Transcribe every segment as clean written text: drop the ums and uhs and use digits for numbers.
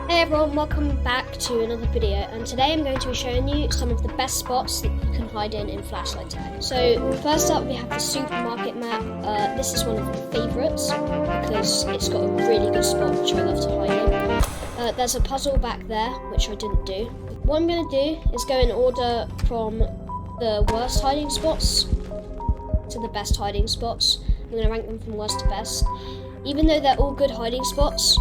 Hey everyone, welcome back to another video, and today I'm going to be showing you some of the best spots that you can hide in flashlight tag. So first up we have the supermarket map. This is one of my favourites because it's got a really good spot which I love to hide in. There's a puzzle back there which I didn't do. What I'm going to do is go in order from the worst hiding spots to the best hiding spots. I'm going to rank them from worst to best. Even though they're all good hiding spots,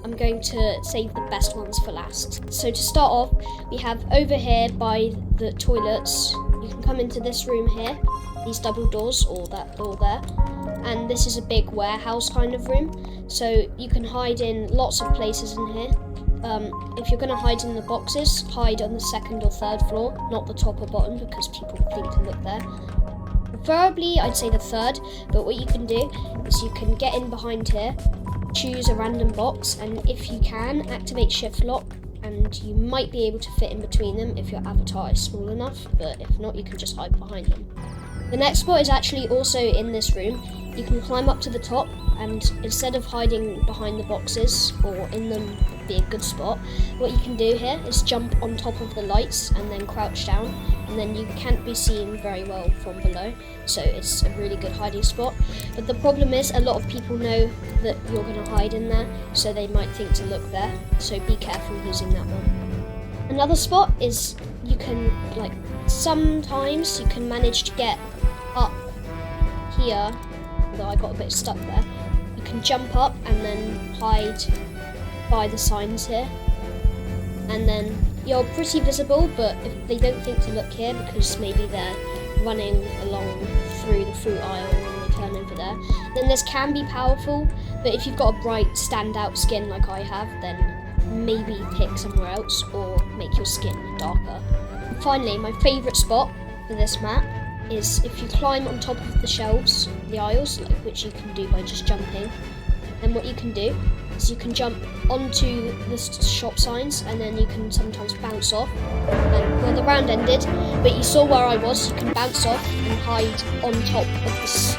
I'm going to save the best ones for last. So to start off, we have over here by the toilets, you can come into this room here, these double doors, or that door there, and this is a big warehouse kind of room, so you can hide in lots of places in here. If you're going to hide in the boxes, hide on the second or third floor, not the top or bottom, because people think to look there. Preferably, I'd say the third, but what you can do is you can get in behind here, choose a random box, and if you can, activate shift lock, and you might be able to fit in between them if your avatar is small enough, but if not, you can just hide behind them. The next spot is actually also in this room. You can climb up to the top, and instead of hiding behind the boxes or in them would be a good spot, what you can do here is jump on top of the lights and then crouch down, and then you can't be seen very well from below, so it's a really good hiding spot. But the problem is a lot of people know that you're going to hide in there, so they might think to look there, so be careful using that one. Another spot is you can, sometimes you can manage to get up here, although I got a bit stuck there. You can jump up and then hide by the signs here, and then you're pretty visible, but if they don't think to look here because maybe they're running along through the fruit aisle and they turn over there, then this can be powerful. But if you've got a bright standout skin like I have, then maybe pick somewhere else or make your skin darker. And finally, my favourite spot for this map is if you climb on top of the shelves, the aisles, which you can do by just jumping, then what you can do is you can jump onto the shop signs, and then you can sometimes bounce off. And well, the round ended, but you saw where I was. You can bounce off and hide on top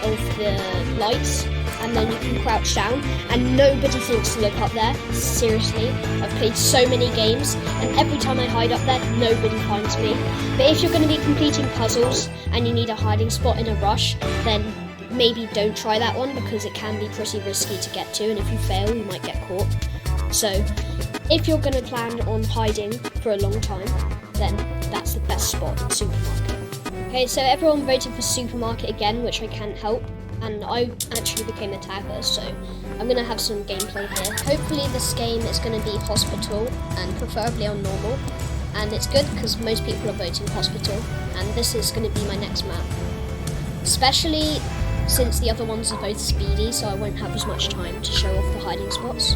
of the lights, and then you can crouch down, and nobody thinks to look up there. Seriously, I've played so many games, and every time I hide up there, nobody finds me. But if you're going to be completing puzzles and you need a hiding spot in a rush, then maybe don't try that one, because it can be pretty risky to get to, and if you fail, you might get caught. So if you're going to plan on hiding for a long time, then that's the best spot in supermarket. Okay, so everyone voted for supermarket again, which I can't help, and I actually became the tagger, so I'm going to have some gameplay here. Hopefully this game is going to be hospital, and preferably on normal, and it's good because most people are voting hospital, and this is going to be my next map. Especially since the other ones are both speedy, so I won't have as much time to show off the hiding spots.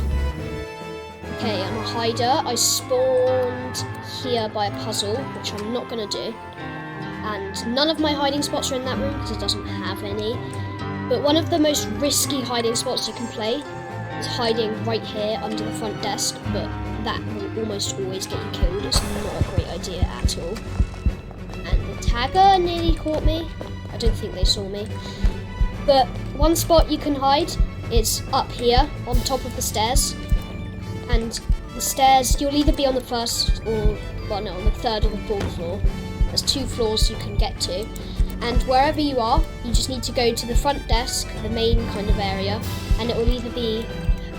Okay, I'm a hider. I spawned here by a puzzle, which I'm not going to do. And none of my hiding spots are in that room because it doesn't have any. But one of the most risky hiding spots you can play is hiding right here under the front desk, but that will almost always get you killed. It's not a great idea at all. And the tagger nearly caught me. I don't think they saw me. But one spot you can hide is up here on top of the stairs. And the stairs, you'll either be on the first or, on the third or the fourth floor. There's 2 floors you can get to. And wherever you are, you just need to go to the front desk, the main kind of area, and it will either be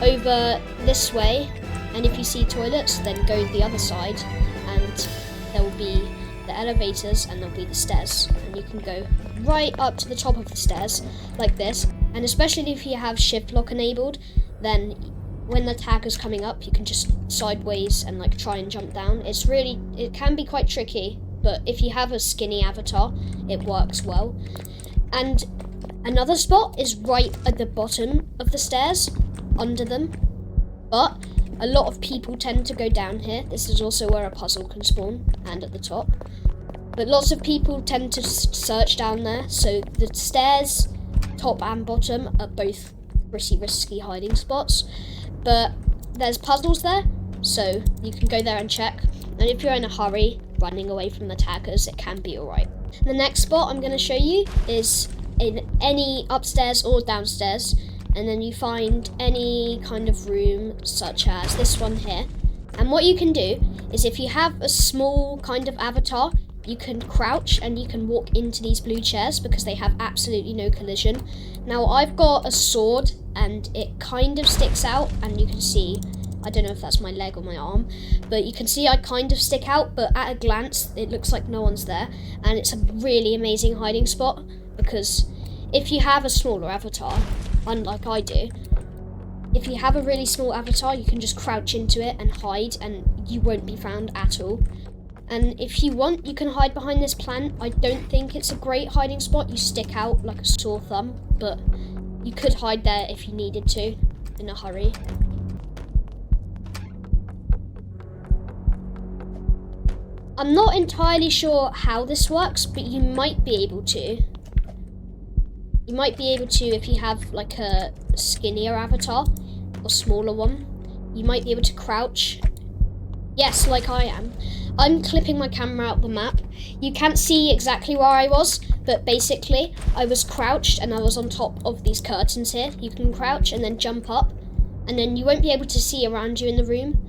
over this way, and if you see toilets, then go the other side, and there will be the elevators and there'll be the stairs, and you can go right up to the top of the stairs like this. And especially if you have shift lock enabled, then when the tagger's coming up, you can just sideways and try and jump down. It can be quite tricky, but if you have a skinny avatar, it works well. And another spot is right at the bottom of the stairs, under them, but a lot of people tend to go down here. This is also where a puzzle can spawn, and at the top. But lots of people tend to search down there, so the stairs, top and bottom, are both pretty risky hiding spots. But there's puzzles there, so you can go there and check. And if you're in a hurry, running away from the taggers, it can be alright. The next spot I'm going to show you is in any upstairs or downstairs, and then you find any kind of room, such as this one here, And what you can do is if you have a small kind of avatar, you can crouch and you can walk into these blue chairs because they have absolutely no collision. Now I've got a sword and it kind of sticks out, and you can see, I don't know if that's my leg or my arm, but you can see I kind of stick out, but at a glance it looks like no one's there, and it's a really amazing hiding spot because if you have a smaller avatar, unlike I do, if you have a really small avatar, you can just crouch into it and hide and you won't be found at all. And if you want, you can hide behind this plant. I don't think it's a great hiding spot. You stick out like a sore thumb, but you could hide there if you needed to in a hurry. I'm not entirely sure how this works, but you might be able to. You might be able to if you have like a skinnier avatar or smaller one. You might be able to crouch. Yes, like I am. I'm clipping my camera out the map. You can't see exactly where I was, but basically I was crouched and I was on top of these curtains here. You can crouch and then jump up, and then you won't be able to see around you in the room.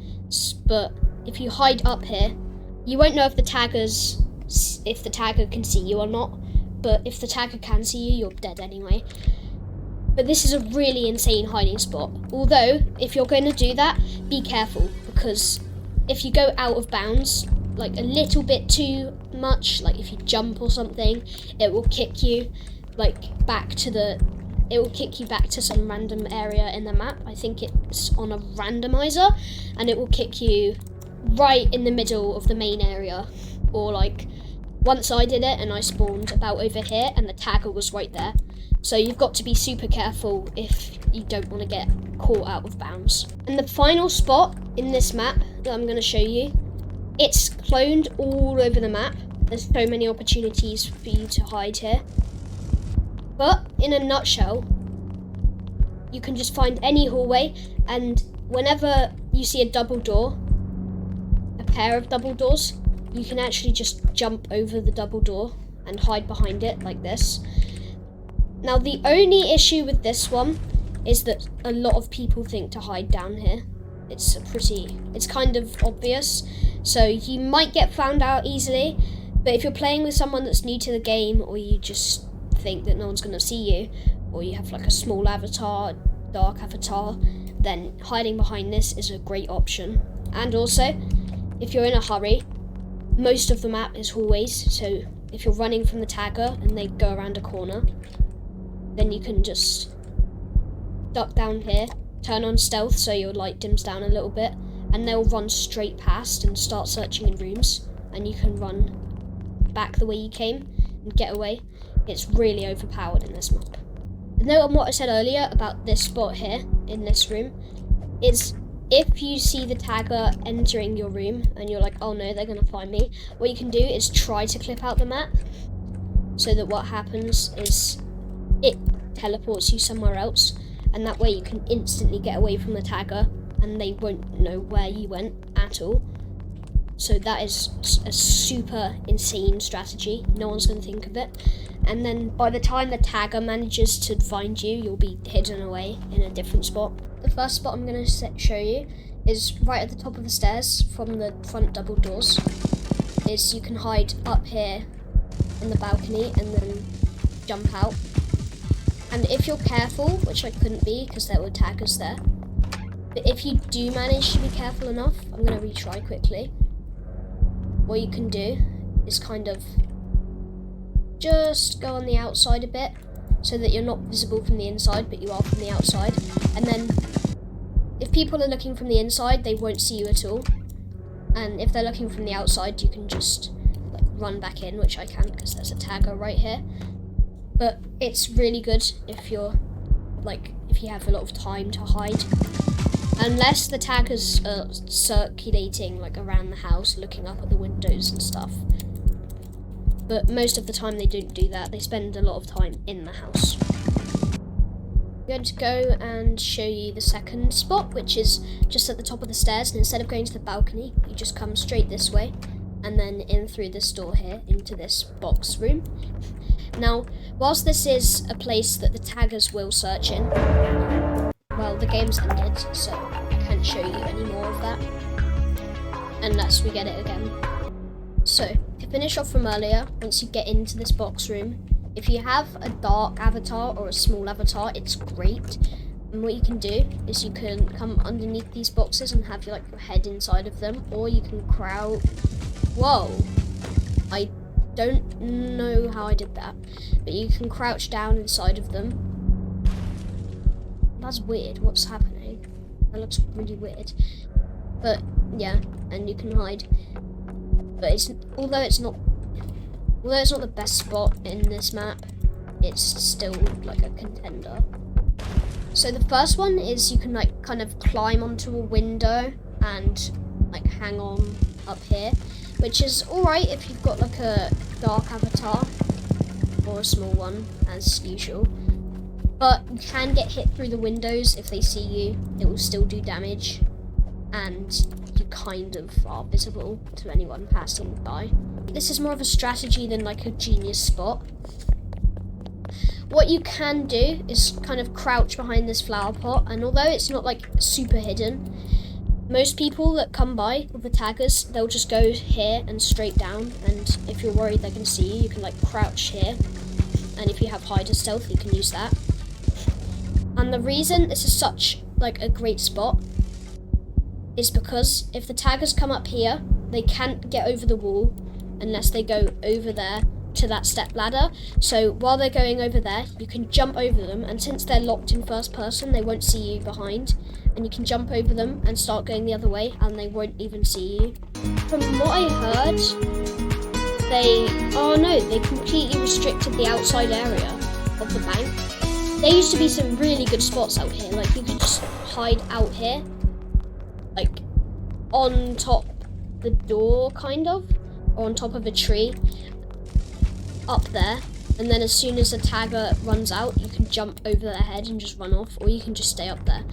But if you hide up here, you won't know if the tagger can see you or not. But if the tagger can see you, you're dead anyway. But this is a really insane hiding spot. Although, if you're going to do that, be careful, because if you go out of bounds, like a little bit too much, like if you jump or something, it will kick you back to some random area in the map. I think it's on a randomizer, and it will kick you right in the middle of the main area. Or like, once I did it and I spawned about over here and the tagger was right there. So you've got to be super careful if you don't want to get caught out of bounds. And the final spot in this map that I'm going to show you, it's cloned all over the map. There's so many opportunities for you to hide here. But in a nutshell, you can just find any hallway, and whenever you see a double door, a pair of double doors, you can actually just jump over the double door and hide behind it like this. Now the only issue with this one is that a lot of people think to hide down here. It's kind of obvious, so you might get found out easily, but if you're playing with someone that's new to the game, or you just think that no one's going to see you, or you have like a small avatar, dark avatar, then hiding behind this is a great option. And also, if you're in a hurry, most of the map is hallways, so if you're running from the tagger and they go around a corner, then you can just duck down here, turn on stealth so your light dims down a little bit, and they'll run straight past and start searching in rooms, and you can run back the way you came and get away. It's really overpowered in this map. The note on what I said earlier about this spot here in this room is, if you see the tagger entering your room and you're like, oh no, they're going to find me, what you can do is try to clip out the map, so that what happens is it teleports you somewhere else, and that way you can instantly get away from the tagger and they won't know where you went at all. So that is a super insane strategy. No one's going to think of it. And then by the time the tagger manages to find you, you'll be hidden away in a different spot. The first spot I'm going to show you is right at the top of the stairs from the front double doors. You can hide up here in the balcony and then jump out. And if you're careful, which I couldn't be because there were taggers there, but if you do manage to be careful enough, I'm going to retry quickly. What you can do is kind of just go on the outside a bit so that you're not visible from the inside, but you are from the outside. And then if people are looking from the inside, they won't see you at all. And if they're looking from the outside, you can just run back in, which I can because there's a tagger right here. But it's really good if you're if you have a lot of time to hide. Unless the taggers are circulating around the house, looking up at the windows and stuff. But most of the time they don't do that. They spend a lot of time in the house. I'm going to go and show you the second spot, which is just at the top of the stairs. And instead of going to the balcony, you just come straight this way and then in through this door here into this box room. Now, whilst this is a place that the taggers will search in, well, the game's ended, so I can't show you any more of that. unless we get it again. So, to finish off from earlier, once you get into this box room, if you have a dark avatar or a small avatar, it's great. And what you can do is you can come underneath these boxes and have your head inside of them, or you can crouch. Whoa! I don't know how I did that, but you can crouch down inside of them. That's weird. What's happening? That looks really weird. But yeah, and you can hide. But although it's not the best spot in this map, it's still like a contender. So the first one is you can kind of climb onto a window and hang on up here, which is alright if you've got a dark avatar or a small one as usual. But you can get hit through the windows if they see you. It will still do damage, and you kind of are visible to anyone passing by. This is more of a strategy than a genius spot. What you can do is kind of crouch behind this flower pot, and although it's not super hidden, most people that come by with the taggers, they'll just go here and straight down, and if you're worried they can see you, you can crouch here, and if you have hide or stealth, you can use that. And the reason this is such a great spot is because if the taggers come up here, they can't get over the wall unless they go over there to that step ladder. So while they're going over there, you can jump over them, and since they're locked in first person, they won't see you behind, and you can jump over them and start going the other way, and they won't even see you. From what I heard, they completely restricted the outside area of the bank. There used to be some really good spots out here, you could just hide out here, on top the door kind of, or on top of a tree up there, and then as soon as the tagger runs out, you can jump over their head and just run off, or you can just stay up there.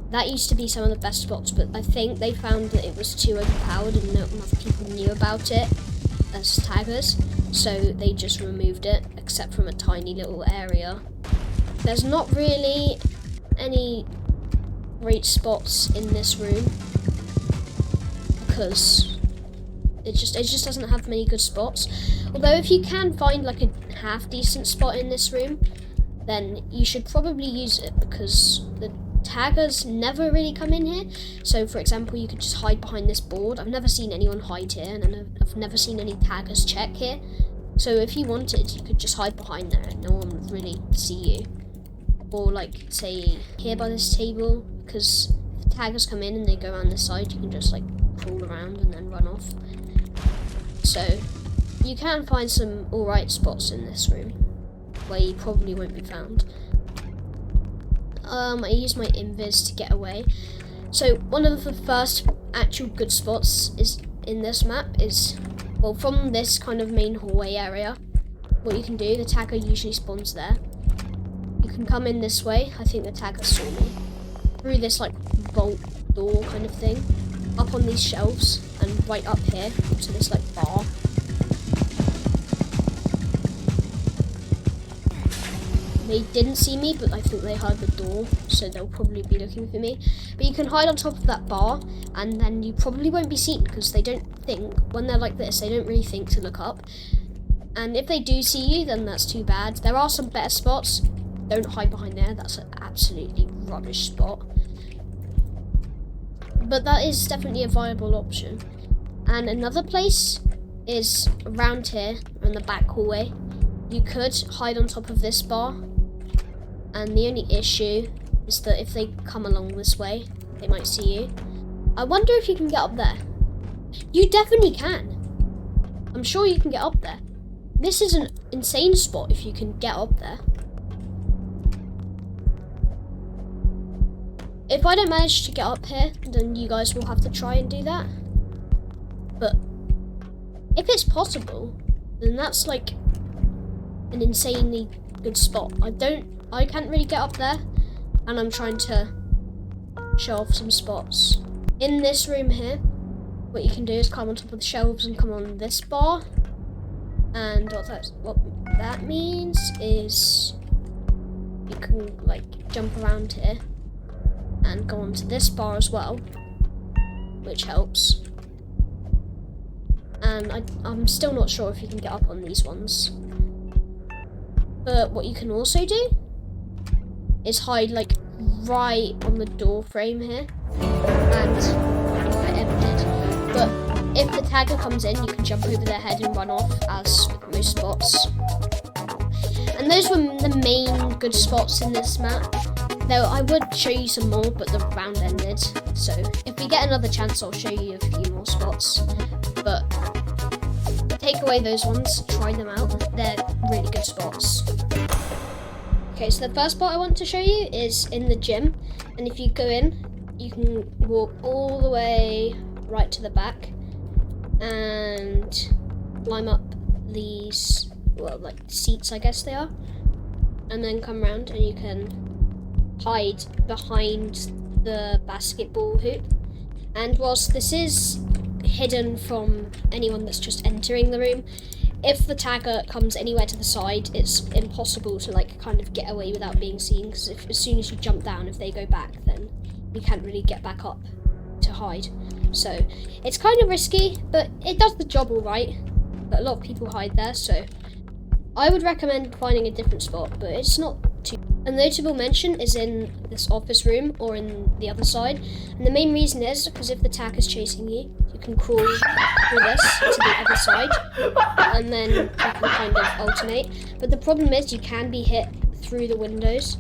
That used to be some of the best spots, but I think they found that it was too overpowered and not enough people knew about it as taggers, so they just removed it, except from a tiny little area. There's not really any great spots in this room because it just doesn't have many good spots. Although if you can find a half decent spot in this room, then you should probably use it, because the taggers never really come in here. So for example, you could just hide behind this board. I've never seen anyone hide here, and I've never seen any taggers check here. So if you wanted, you could just hide behind there and no one would really see you. Or say here by this table, because if taggers come in and they go around this side, you can just crawl around and then run off. So you can find some alright spots in this room where you probably won't be found. I use my invis to get away. So one of the first actual good spots is in this map is, well, from this kind of main hallway area. What you can do, the tagger usually spawns there. You can come in this way. I think the tagger saw me. Through this vault door kind of thing, up on these shelves, and right up here to this bar. They didn't see me, but I think they heard the door, so they'll probably be looking for me. But you can hide on top of that bar, and then you probably won't be seen, because they don't think, when they're like this, they don't really think to look up. And if they do see you, then that's too bad. There are some better spots. Don't hide behind there, that's an absolutely rubbish spot. But that is definitely a viable option. And another place is around here, in the back hallway. You could hide on top of this bar, and the only issue is that if they come along this way, they might see you. I wonder if you can get up there. You definitely can. I'm sure you can get up there. This is an insane spot if you can get up there. If I don't manage to get up here, then you guys will have to try and do that. But if it's possible, then that's an insanely good spot. I can't really get up there, and I'm trying to show off some spots. In this room here, what you can do is climb on top of the shelves and come on this bar. And what that means is you can jump around here and go onto this bar as well, which helps. and I'm still not sure if you can get up on these ones. But what you can also do is hide like right on the door frame here, and I emptied. But if the tagger comes in, you can jump over their head and run off, as with most spots. And those were the main good spots in this map. Though I would show you some more, but the round ended. So if we get another chance, I'll show you a few more spots. But take away those ones, try them out. They're really good spots. Okay, so the first spot I want to show you is in the gym. And if you go in, you can walk all the way right to the back and climb up these, well, like seats, I guess they are. And then come around and you can hide behind the basketball hoop. And whilst this is hidden from anyone that's just entering the room, if the tagger comes anywhere to the side, it's impossible to like kind of get away without being seen, because as soon as you jump down, if they go back, then you can't really get back up to hide. So it's kind of risky, but it does the job all right. But a lot of people hide there, so I would recommend finding a different spot, but it's not too. A notable mention is in this office room or in the other side, and the main reason is because if the tagger's chasing you, you can crawl through this to the other side, and then you can kind of alternate. But the problem is you can be hit through the windows,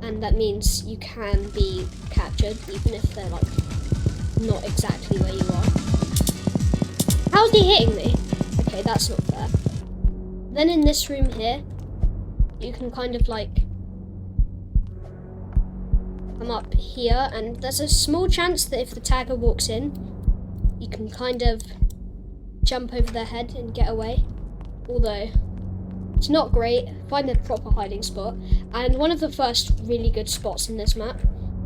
and that means you can be captured even if they're like not exactly where you are. How's he hitting me? Okay, that's not fair. Then in this room here, you can kind of like come up here, and there's a small chance that if the tagger walks in, you can kind of jump over their head and get away. Although it's not great. Find a proper hiding spot. And one of the first really good spots in this map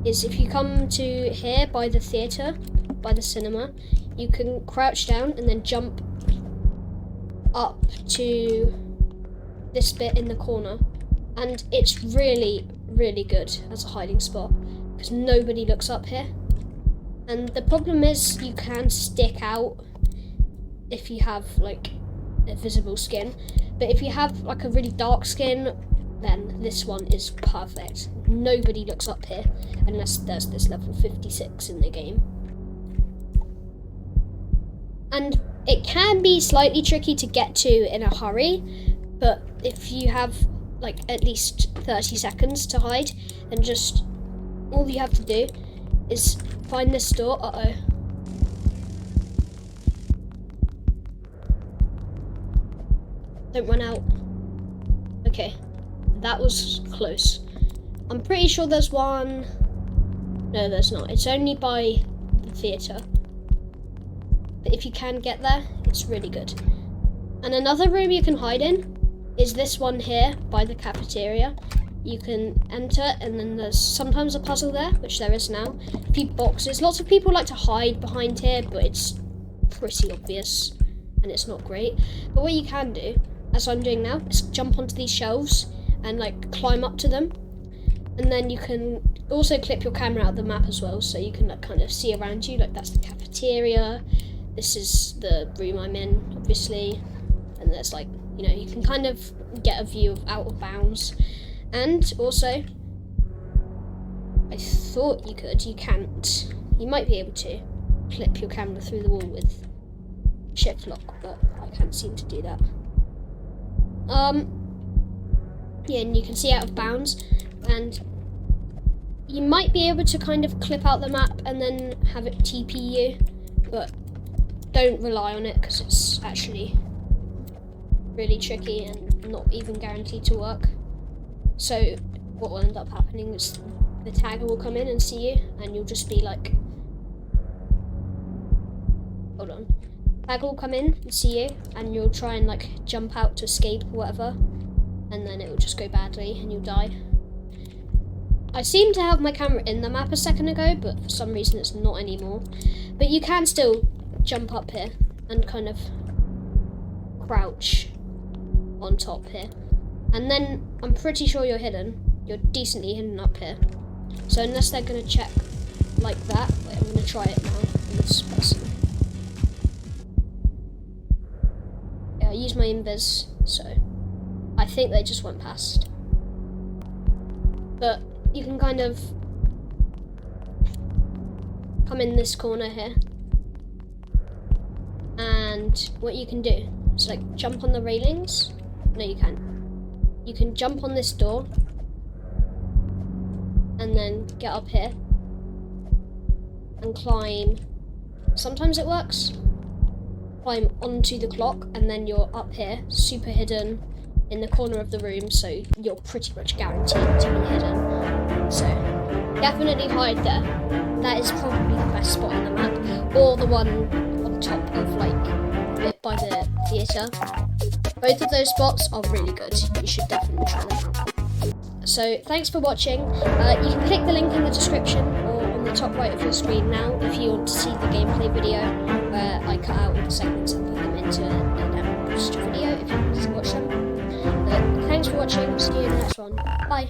is if you come to here by the theatre, by the cinema, you can crouch down and then jump up to this bit in the corner, and it's really, really good as a hiding spot because nobody looks up here. And the problem is you can stick out if you have like a visible skin, but if you have like a really dark skin, then this one is perfect. Nobody looks up here unless there's this level 56 in the game. And it can be slightly tricky to get to in a hurry, but if you have like at least 30 seconds to hide, then just all you have to do is find this door. Don't run out. Okay, that was close. I'm pretty sure there's one. No, there's not. It's only by the theatre. But if you can get there, it's really good. And another room you can hide in is this one here by the cafeteria. You can enter, and then there's sometimes a puzzle there, which there is now. A few boxes. Lots of people like to hide behind here, but it's pretty obvious and it's not great. But what you can do, as I'm doing now, is jump onto these shelves and like climb up to them. And then you can also clip your camera out of the map as well, so you can like kind of see around you. Like that's the cafeteria. This is the room I'm in, obviously. And there's like, you know, you can kind of get a view of out of bounds. And also, I thought you could, you can't. You might be able to clip your camera through the wall with shift lock, but I can't seem to do that. Yeah, and you can see out of bounds, and you might be able to kind of clip out the map and then have it TP you, but don't rely on it because it's actually really tricky and not even guaranteed to work. So what will end up happening is the tagger will come in and see you, and you'll just be like, hold on. Tagger will come in and see you, and you'll try and like jump out to escape or whatever, and then it will just go badly and you'll die. I seem to have my camera in the map a second ago, but for some reason it's not anymore. But you can still jump up here and kind of crouch on top here. And then I'm pretty sure you're hidden. You're decently hidden up here. So unless they're going to check like that, wait, I'm going to try it now on this person. my invis, so I think they just went past. But you can kind of come in this corner here, and what you can do is like jump on the railings. No, you can't. You can jump on this door and then get up here and climb. Sometimes it works. Climb onto the clock, and then you're up here, super hidden in the corner of the room, so you're pretty much guaranteed to be hidden. So definitely hide there. That is probably the best spot in the map, or the one on top of like bit by the theatre. Both of those spots are really good. You should definitely try them out. So thanks for watching. You can click the link in the description or on the top right of your screen now if you want to see the gameplay video where I cut out all the segments and put them into an extra video if you want to watch them. But thanks for watching. See you in the next one. Bye.